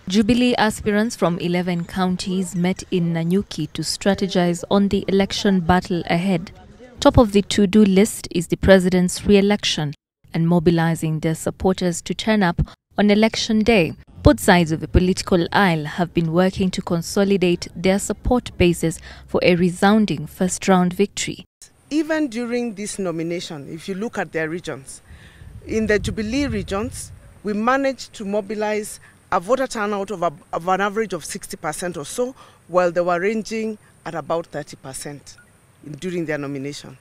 Jubilee aspirants from 11 counties met in Nanyuki to strategize on the election battle ahead. Top of the to-do list is the president's re-election and mobilizing their supporters to turn up on election day. Both sides of the political aisle have been working to consolidate their support bases for a resounding first-round victory. Even during this nomination, if you look at their regions, in the Jubilee regions, we managed to mobilize a voter turnout of an average of 60% or so, while they were ranging at about 30% during their nomination.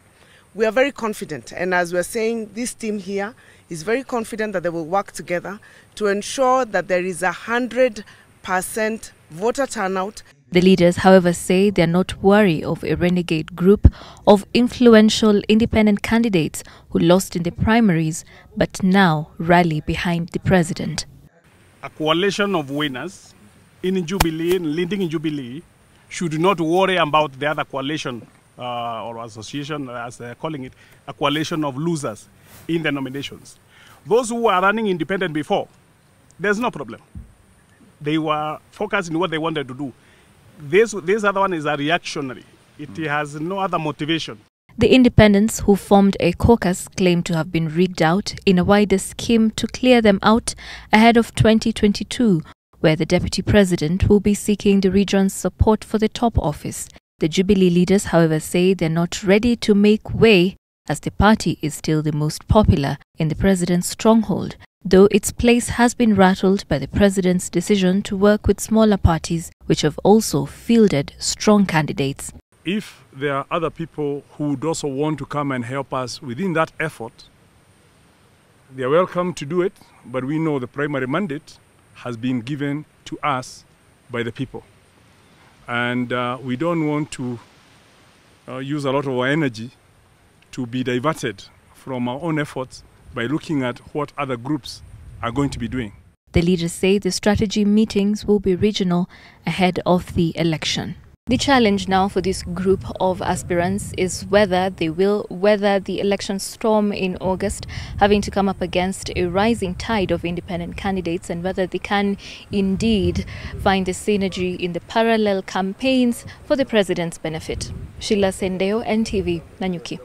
We are very confident, and as we're saying, this team here is very confident that they will work together to ensure that there is 100% voter turnout. The leaders, however, say they are not wary of a renegade group of influential independent candidates who lost in the primaries but now rally behind the president. A coalition of winners in Jubilee, leading in Jubilee, should not worry about the other coalition or association, as they're calling it, a coalition of losers in the nominations. Those who were running independent before, there's no problem. They were focused on what they wanted to do. This other one is a reactionary. It has no other motivation. The independents who formed a caucus claim to have been rigged out in a wider scheme to clear them out ahead of 2022, where the deputy president will be seeking the region's support for the top office. The Jubilee leaders, however, say they're not ready to make way as the party is still the most popular in the president's stronghold, though its place has been rattled by the president's decision to work with smaller parties which have also fielded strong candidates. If there are other people who would also want to come and help us within that effort, they are welcome to do it, but we know the primary mandate has been given to us by the people. And we don't want to use a lot of our energy to be diverted from our own efforts by looking at what other groups are going to be doing. The leaders say the strategy meetings will be regional ahead of the election. The challenge now for this group of aspirants is whether they will weather the election storm in August, having to come up against a rising tide of independent candidates, and whether they can indeed find the synergy in the parallel campaigns for the president's benefit. Sheila Sendeo, NTV, Nanyuki.